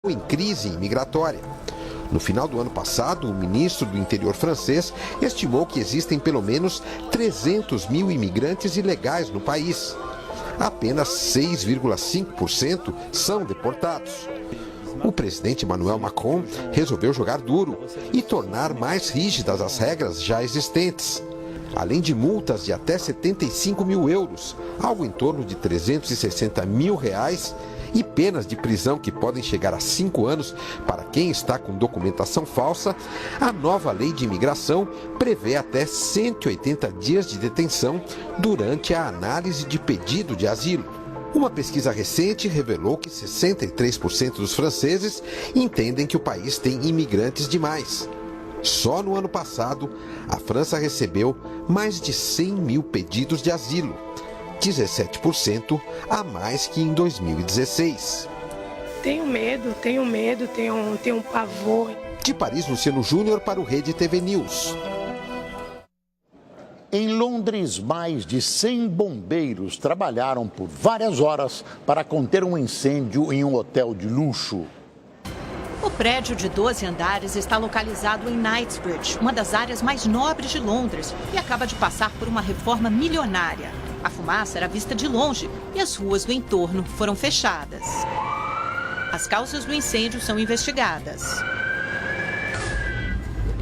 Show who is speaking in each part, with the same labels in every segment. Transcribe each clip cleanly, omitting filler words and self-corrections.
Speaker 1: em crise migratória. No final do ano passado, o ministro do Interior francês estimou que existem pelo menos 300 mil imigrantes ilegais no país. Apenas 6,5% são deportados. O presidente Emmanuel Macron resolveu jogar duro e tornar mais rígidas as regras já existentes. Além de multas de até 75 mil euros, algo em torno de 360 mil reais, e penas de prisão que podem chegar a 5 anos para quem está com documentação falsa, a nova lei de imigração prevê até 180 dias de detenção durante a análise de pedido de asilo. Uma pesquisa recente revelou que 63% dos franceses entendem que o país tem imigrantes demais. Só no ano passado, a França recebeu mais de 100 mil pedidos de asilo, 17% a mais que em 2016.
Speaker 2: Tenho medo, tenho um pavor.
Speaker 1: De Paris, Luciano Júnior para o Rede TV News.
Speaker 3: Em Londres, mais de 100 bombeiros trabalharam por várias horas para conter um incêndio em um hotel de luxo.
Speaker 4: O prédio de 12 andares está localizado em Knightsbridge, uma das áreas mais nobres de Londres, e acaba de passar por uma reforma milionária. A fumaça era vista de longe e as ruas do entorno foram fechadas. As causas do incêndio são investigadas.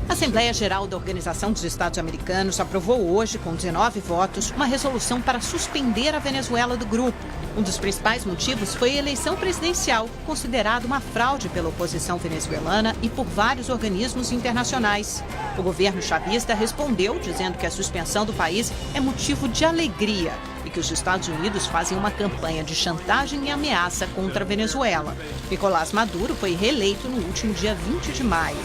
Speaker 4: A Assembleia Geral da Organização dos Estados Americanos aprovou hoje, com 19 votos, uma resolução para suspender a Venezuela do grupo. Um dos principais motivos foi a eleição presidencial, considerada uma fraude pela oposição venezuelana e por vários organismos internacionais. O governo chavista respondeu, dizendo que a suspensão do país é motivo de alegria e que os Estados Unidos fazem uma campanha de chantagem e ameaça contra a Venezuela. Nicolás Maduro foi reeleito no último dia 20 de maio.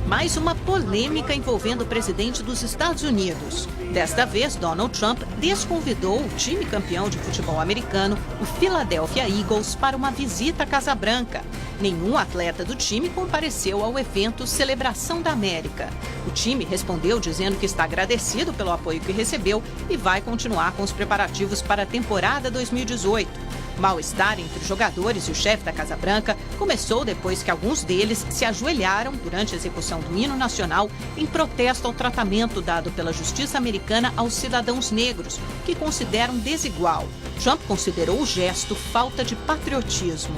Speaker 4: Mais uma polêmica envolvendo o presidente dos Estados Unidos. Desta vez, Donald Trump desconvidou o time campeão de futebol americano, o Philadelphia Eagles, para uma visita à Casa Branca. Nenhum atleta do time compareceu ao evento Celebração da América. O time respondeu dizendo que está agradecido pelo apoio que recebeu e vai continuar com os preparativos para a temporada 2018. Mal-estar entre os jogadores e o chefe da Casa Branca começou depois que alguns deles se ajoelharam durante a execução do hino nacional em protesto ao tratamento dado pela justiça americana aos cidadãos negros, que consideram desigual. Trump considerou o gesto falta de patriotismo.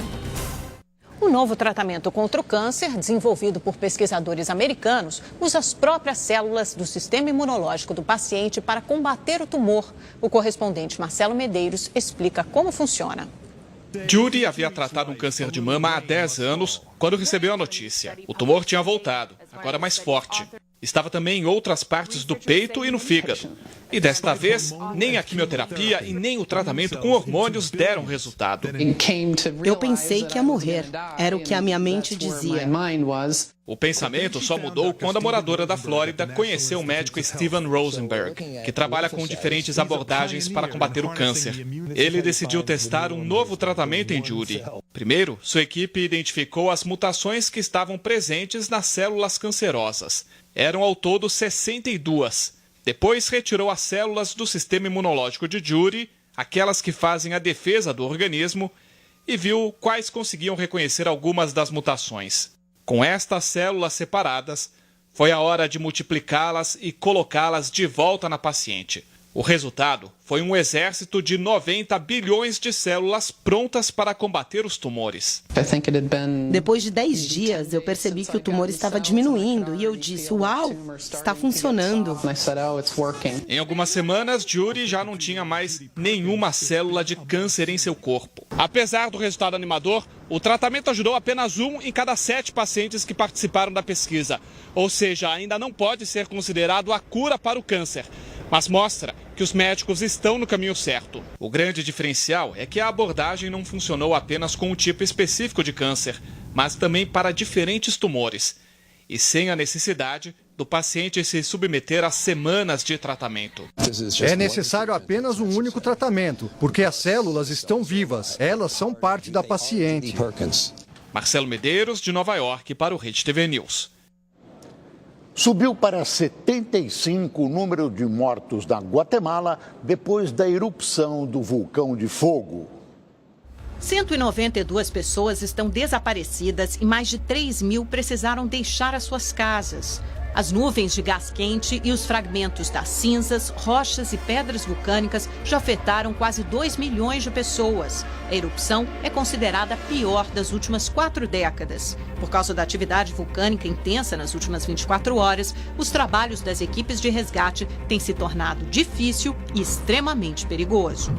Speaker 4: O novo tratamento contra o câncer, desenvolvido por pesquisadores americanos, usa as próprias células do sistema imunológico do paciente para combater o tumor. O correspondente Marcelo Medeiros explica como funciona.
Speaker 5: Judy havia tratado um câncer de mama há 10 anos quando recebeu a notícia. O tumor tinha voltado, agora mais forte. Estava também em outras partes do peito e no fígado. E desta vez, nem a quimioterapia e nem o tratamento com hormônios deram resultado.
Speaker 6: Eu pensei que ia morrer. Era o que a minha mente dizia.
Speaker 5: O pensamento só mudou quando a moradora da Flórida conheceu o médico Steven Rosenberg, que trabalha com diferentes abordagens para combater o câncer. Ele decidiu testar um novo tratamento em Judy. Primeiro, sua equipe identificou as mutações que estavam presentes nas células cancerosas. Eram ao todo 62. Depois retirou as células do sistema imunológico de Judy, aquelas que fazem a defesa do organismo, e viu quais conseguiam reconhecer algumas das mutações. Com estas células separadas, foi a hora de multiplicá-las e colocá-las de volta na paciente. O resultado foi um exército de 90 bilhões de células prontas para combater os tumores.
Speaker 6: Depois de 10 dias, eu percebi que o tumor estava diminuindo e eu disse, uau, está funcionando.
Speaker 5: Em algumas semanas, Judy já não tinha mais nenhuma célula de câncer em seu corpo. Apesar do resultado animador, o tratamento ajudou apenas 1 em cada 7 pacientes que participaram da pesquisa. Ou seja, ainda não pode ser considerado a cura para o câncer, mas mostra que os médicos estão no caminho certo. O grande diferencial é que a abordagem não funcionou apenas com um tipo específico de câncer, mas também para diferentes tumores, e sem a necessidade do paciente se submeter a semanas de tratamento.
Speaker 7: É necessário apenas um único tratamento, porque as células estão vivas, elas são parte da paciente.
Speaker 5: Marcelo Medeiros, de Nova York, para o Rede TV News.
Speaker 3: Subiu para 75 o número de mortos na Guatemala depois da erupção do vulcão de fogo.
Speaker 4: 192 pessoas estão desaparecidas e mais de 3 mil precisaram deixar as suas casas. As nuvens de gás quente e os fragmentos das cinzas, rochas e pedras vulcânicas já afetaram quase 2 milhões de pessoas. A erupção é considerada a pior das últimas 4 décadas. Por causa da atividade vulcânica intensa nas últimas 24 horas, os trabalhos das equipes de resgate têm se tornado difícil e extremamente perigoso.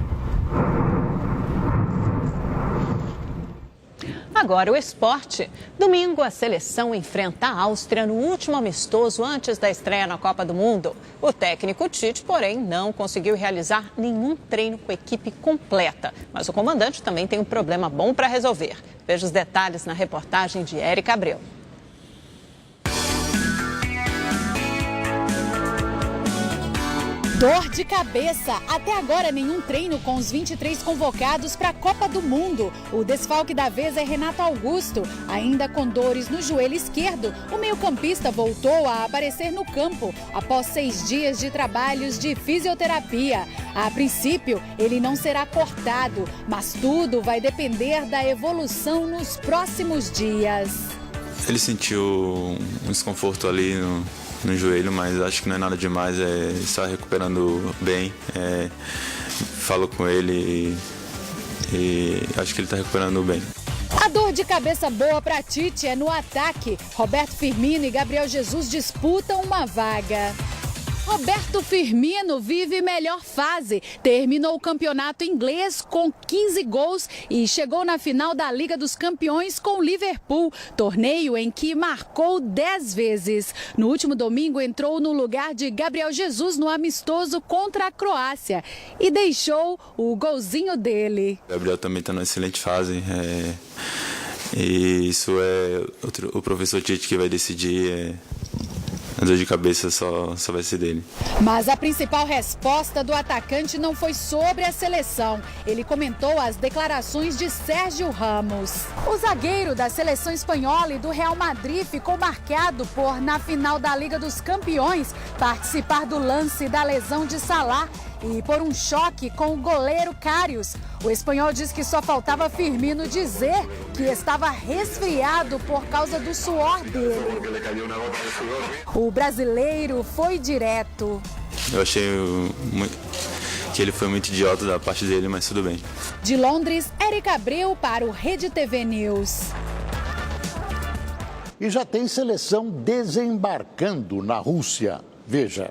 Speaker 8: Agora o esporte. Domingo, a seleção enfrenta a Áustria no último amistoso antes da estreia na Copa do Mundo. O técnico Tite, porém, não conseguiu realizar nenhum treino com a equipe completa. Mas o comandante também tem um problema bom para resolver. Veja os detalhes na reportagem de Érica Abreu.
Speaker 9: Dor de cabeça. Até agora, nenhum treino com os 23 convocados para a Copa do Mundo. O desfalque da vez é Renato Augusto. Ainda com dores no joelho esquerdo, o meio-campista voltou a aparecer no campo após 6 dias de trabalhos de fisioterapia. A princípio, ele não será cortado, mas tudo vai depender da evolução nos próximos dias.
Speaker 10: Ele sentiu um desconforto ali no joelho, mas acho que não é nada demais, está recuperando bem. Falo com ele e acho que ele está recuperando bem.
Speaker 9: A dor de cabeça boa para Tite é no ataque. Roberto Firmino e Gabriel Jesus disputam uma vaga. Roberto Firmino vive melhor fase. Terminou o campeonato inglês com 15 gols e chegou na final da Liga dos Campeões com o Liverpool, torneio em que marcou 10 vezes. No último domingo entrou no lugar de Gabriel Jesus no amistoso contra a Croácia e deixou o golzinho dele.
Speaker 10: O Gabriel também está numa excelente fase. E isso é o professor Tite que vai decidir. A dor de cabeça só vai ser dele.
Speaker 9: Mas a principal resposta do atacante não foi sobre a seleção. Ele comentou as declarações de Sérgio Ramos. O zagueiro da seleção espanhola e do Real Madrid ficou marcado por, na final da Liga dos Campeões, participar do lance da lesão de Salah e por um choque com o goleiro Karius. O espanhol diz que só faltava Firmino dizer que estava resfriado por causa do suor dele. O brasileiro foi direto.
Speaker 10: Eu achei que ele foi muito idiota da parte dele, mas tudo bem.
Speaker 9: De Londres, Érica Abreu para o Rede TV News.
Speaker 3: E já tem seleção desembarcando na Rússia. Veja.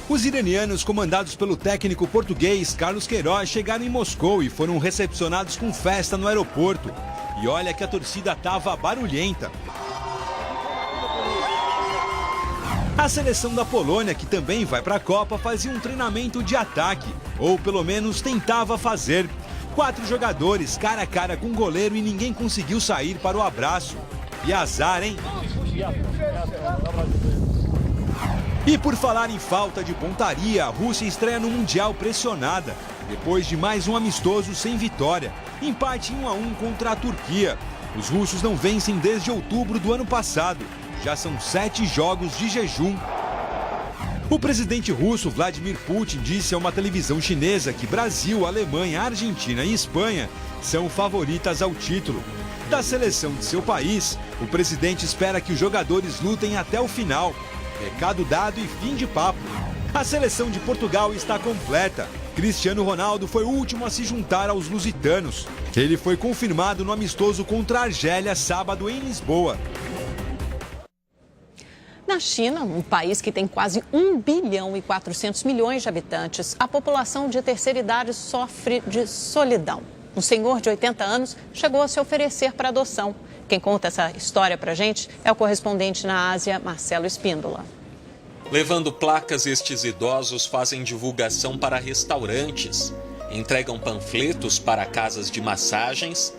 Speaker 11: Os iranianos, comandados pelo técnico português Carlos Queiroz, chegaram em Moscou e foram recepcionados com festa no aeroporto. E olha que a torcida estava barulhenta. A seleção da Polônia, que também vai para a Copa, fazia um treinamento de ataque, ou pelo menos tentava fazer. 4 jogadores cara a cara com o goleiro e ninguém conseguiu sair para o abraço. E azar, hein? E por falar em falta de pontaria, a Rússia estreia no Mundial pressionada, depois de mais um amistoso sem vitória. Empate 1-1 contra a Turquia. Os russos não vencem desde outubro do ano passado. Já são 7 jogos de jejum. O presidente russo Vladimir Putin disse a uma televisão chinesa que Brasil, Alemanha, Argentina e Espanha são favoritas ao título. Da seleção de seu país, o presidente espera que os jogadores lutem até o final. Recado dado e fim de papo. A seleção de Portugal está completa. Cristiano Ronaldo foi o último a se juntar aos lusitanos. Ele foi confirmado no amistoso contra a Argélia sábado em Lisboa.
Speaker 8: Na China, um país que tem quase 1 bilhão e 400 milhões de habitantes, a população de terceira idade sofre de solidão. Um senhor de 80 anos chegou a se oferecer para adoção. Quem conta essa história pra gente é o correspondente na Ásia, Marcelo Espíndola.
Speaker 12: Levando placas, estes idosos fazem divulgação para restaurantes, entregam panfletos para casas de massagens,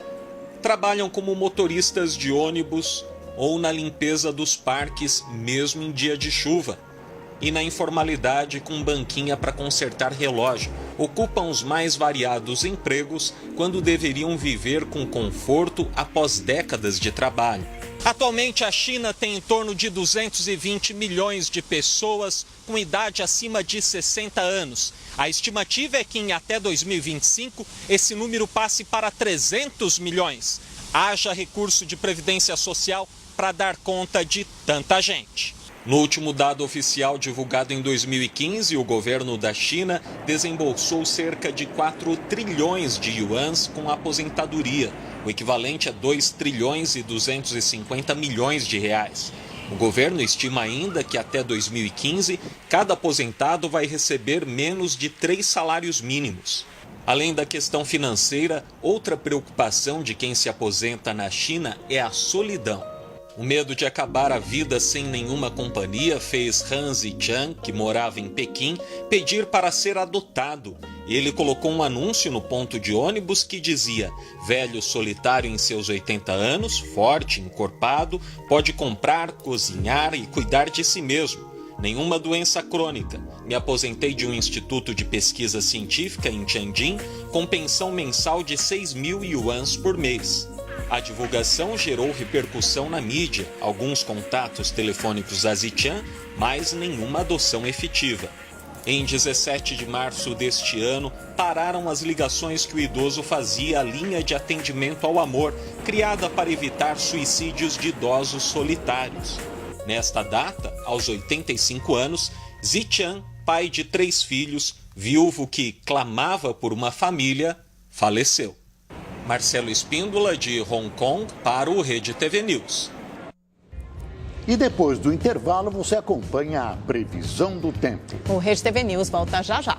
Speaker 12: trabalham como motoristas de ônibus ou na limpeza dos parques, mesmo em dia de chuva. E na informalidade com banquinha para consertar relógio. Ocupam os mais variados empregos quando deveriam viver com conforto após décadas de trabalho. Atualmente, a China tem em torno de 220 milhões de pessoas com idade acima de 60 anos. A estimativa é que em até 2025 esse número passe para 300 milhões. Haja recurso de previdência social para dar conta de tanta gente. No último dado oficial divulgado em 2015, o governo da China desembolsou cerca de 4 trilhões de yuans com a aposentadoria, o equivalente a 2 trilhões e 250 milhões de reais. O governo estima ainda que até 2015, cada aposentado vai receber menos de 3 salários mínimos. Além da questão financeira, outra preocupação de quem se aposenta na China é a solidão. O medo de acabar a vida sem nenhuma companhia fez Han Zichang, que morava em Pequim, pedir para ser adotado. Ele colocou um anúncio no ponto de ônibus que dizia: velho solitário em seus 80 anos, forte, encorpado, pode comprar, cozinhar e cuidar de si mesmo. Nenhuma doença crônica. Me aposentei de um instituto de pesquisa científica em Tianjin com pensão mensal de 6.000 yuans por mês. A divulgação gerou repercussão na mídia, alguns contatos telefônicos a Zichang, mas nenhuma adoção efetiva. Em 17 de março deste ano, pararam as ligações que o idoso fazia à linha de atendimento ao amor, criada para evitar suicídios de idosos solitários. Nesta data, aos 85 anos, Zichang, pai de 3 filhos, viúvo que clamava por uma família, faleceu. Marcelo Espíndola, de Hong Kong, para o Rede TV News.
Speaker 3: E depois do intervalo, você acompanha a previsão do tempo.
Speaker 8: O Rede TV News volta já já.